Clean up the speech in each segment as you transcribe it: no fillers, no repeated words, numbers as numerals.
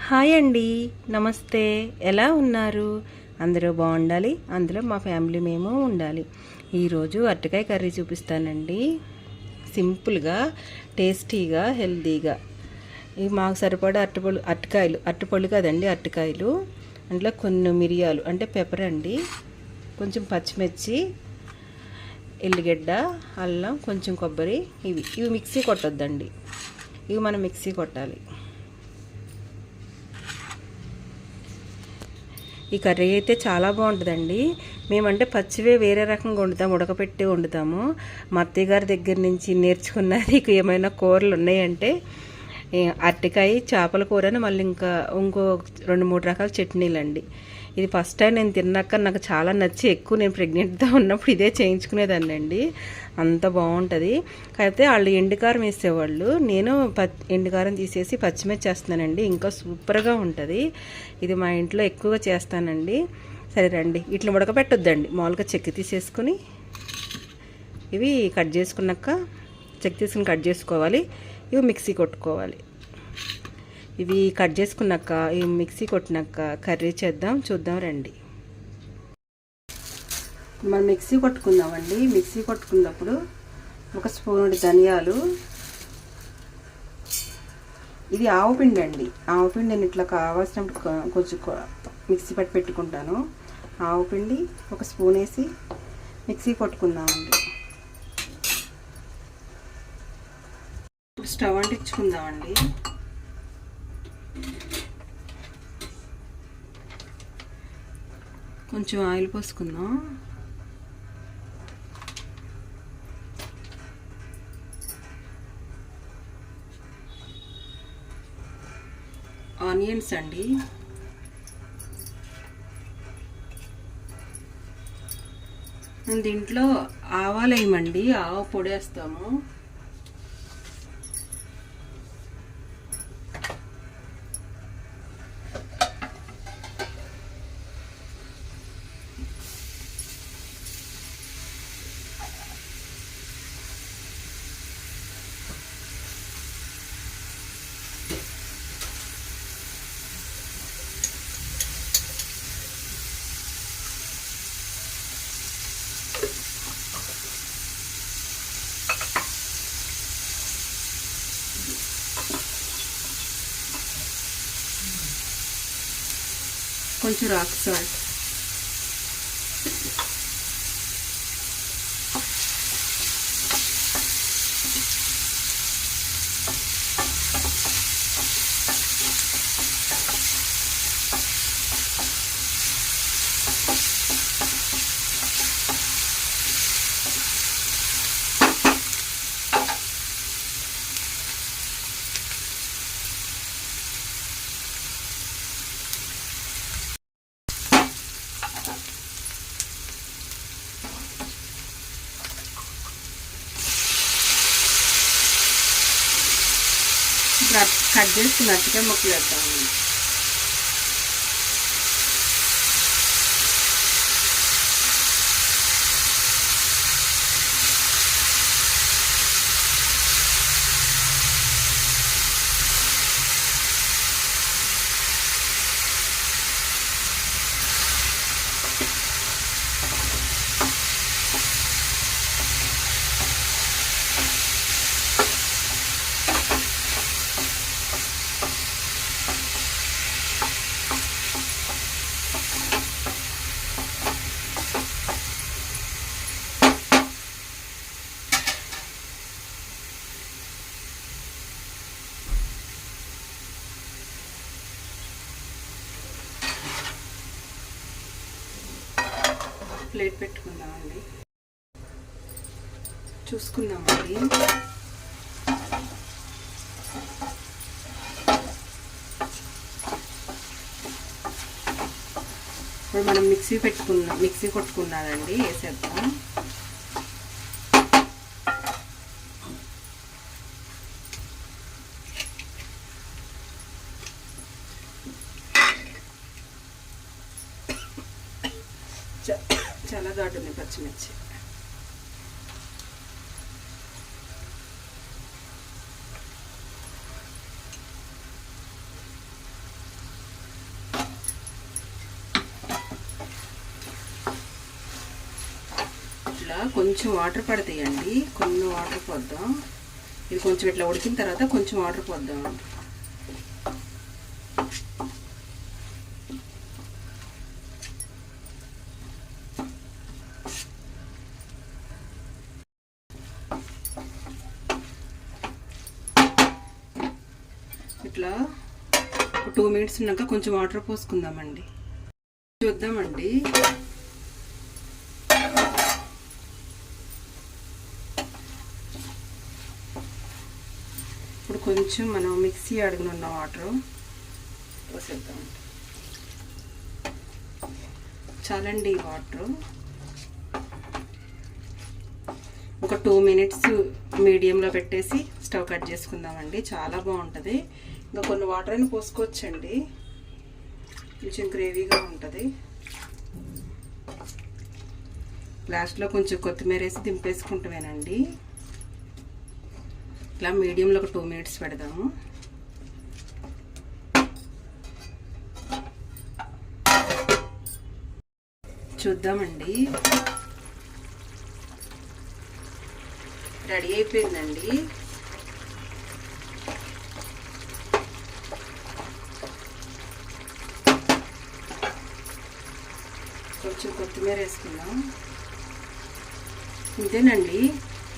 Hi అండి, నమస్తే. ఎలా ఉన్నారు? అందరూ బాగుండాలి, అందులో మా ఫ్యామిలీ మేము ఉండాలి. ఈరోజు అరటికాయ కర్రీ చూపిస్తానండి. సింపుల్గా, టేస్టీగా, హెల్తీగా. ఇవి మాకు సరిపడా అరటిపళ్ళు కదండి, అరటికాయలు. అందులో కొన్ని మిరియాలు అంటే పెప్పర్ అండి, కొంచెం పచ్చిమిర్చి, ఎల్లిగడ్డ, అల్లం, కొంచెం కొబ్బరి. ఇవి మిక్సీ కొట్టొద్దండి, ఇవి మనం మిక్సీ కొట్టాలి. ఈ కర్రీ అయితే చాలా బాగుంటుందండి. మేమంటే పచ్చివే వేరే రకంగా వండుతాము, ఉడకపెట్టి వండుతాము. మా అత్తయ్య గారి దగ్గర నుంచి నేర్చుకున్నది. ఏమైనా కూరలు ఉన్నాయంటే అరటికాయ, చేపల కూర, మళ్ళీ ఇంకో 2-3 రకాల చట్నీలు అండి. ఇది ఫస్ట్ టైం నేను తిన్నాక నాకు చాలా నచ్చి ఎక్కువ నేను ప్రెగ్నెంట్గా ఉన్నప్పుడు ఇదే చేయించుకునేదాన్ని అండి. అంత బాగుంటుంది. కాకపోతే వాళ్ళు ఎండుకారం వేసేవాళ్ళు, నేను ఎండుకారం తీసేసి పచ్చిమిర్చి చేస్తున్నానండి. ఇంకా సూపర్గా ఉంటుంది. ఇది మా ఇంట్లో ఎక్కువగా చేస్తానండి. సరే రండి. ఇట్లా ఉడకపెట్టొద్దండి, మామూలుగా చెక్కి తీసేసుకొని ఇవి కట్ చేసుకున్నాక చెక్ తీసుకుని కట్ చేసుకోవాలి. ఇవి మిక్సీ కొట్టుకోవాలి. ఇవి కట్ చేసుకున్నాక ఇవి మిక్సీ కొట్టినాక కర్రీ చూద్దాం రండి. మనం మిక్సీ కొట్టుకుందామండి. మిక్సీ కొట్టుకున్నప్పుడు 1 స్పూన్ ధనియాలు, ఇది ఆవుపిండి అండి. ఆవుపిండి నేను ఇట్లా కావాల్సినప్పుడు కొంచెం మిక్సీ పట్టి పెట్టుకుంటాను. ఆవుపిండి 1 స్పూన్ వేసి మిక్సీ కొట్టుకుందామండి. ఇప్పుడు స్టవ్ అంటించుకుందామండి. కొంచెం ఆయిల్ పోసుకుందాం. ఆనియన్స్ అండి, దీంట్లో ఆవాలు వేయమండి, ఆవ పొడి వేస్తాము. కొంచెం రాక్ సాల్ట్, కట్ చేసుకున్న అరటికాయ ముక్కలు వేద్దామండి. ప్లేట్ పెట్టుకుందామండి, చూసుకుందామండి. ఇప్పుడు మనం మిక్సీ కొట్టుకున్నదండి వేసేద్దాం. చాలా ఘాటు ఉంది పచ్చిమిర్చి. ఇట్లా కొంచెం వాటర్ పడతాయండి, కొన్ని వాటర్ పోద్దాం. ఇది కొంచెం ఇట్లా ఉడికిన తర్వాత కొంచెం వాటర్ పోద్దాం. ఇట్లా 2 మినిట్స్ ఉన్నాక కొంచెం వాటర్ పోసుకుందామండి. చూద్దామండి. ఇప్పుడు కొంచెం మనం మిక్సీ అడుగునున్న వాటర్ పోసేద్దామండి. చాలండి ఈ వాటర్. ఒక 2 మినిట్స్ మీడియంలో పెట్టేసి స్టవ్ కట్ చేసుకుందామండి. చాలా బాగుంటుంది. ఇంకా కొన్ని వాటర్ అయినా పోసుకోవచ్చండి, కొంచెం గ్రేవీగా ఉంటుంది. లాస్ట్లో కొంచెం కొత్తిమీర వేసి దింపేసుకుంటామేనండి. ఇట్లా మీడియంలో ఒక 2 మినిట్స్ పెడదాము. చూద్దామండి. రెడీ అయిపోయిందండి. కొంచెం కొత్తిమీర వేసుకుందాం. ఇంతేనండి.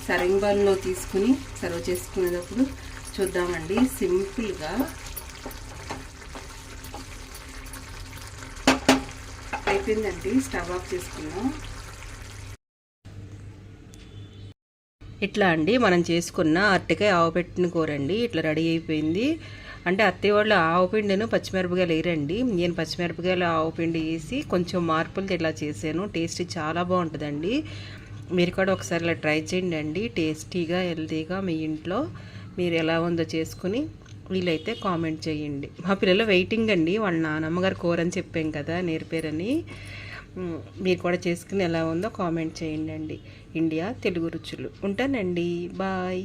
సర్వింగ్ బౌల్లో తీసుకుని సర్వ్ చేసుకునేటప్పుడు చూద్దామండి. సింపుల్గా అయిపోయిందండి. స్టవ్ ఆఫ్ చేసుకుందాం. ఇట్లా అండి మనం చేసుకున్న అరటికాయ ఆవుపెట్టిన కూరండి ఇట్లా రెడీ అయిపోయింది. అంటే అత్తయ్య వాళ్ళు ఆవుపిండిను పచ్చిమిరపకాయలు వేయరండి, నేను పచ్చిమిరపకాయలు ఆవుపిండి వేసి కొంచెం మార్పులతో ఇలా చేశాను. టేస్ట్ చాలా బాగుంటుందండి. మీరు కూడా ఒకసారి ఇలా ట్రై చేయండి అండి. టేస్టీగా హెల్తీగా మీ ఇంట్లో మీరు ఎలా ఉందో చేసుకుని వీలైతే కామెంట్ చేయండి. మా పిల్లలు వెయిటింగ్ అండి. వాళ్ళ నానమ్మగారు కూర అని చెప్పాం కదా, నేర్పారని. మీరు కూడా చేసుకుని ఎలా ఉందో కామెంట్ చేయండి అండి. ఇండియా తెలుగు రుచులు. ఉంటానండి. బాయ్.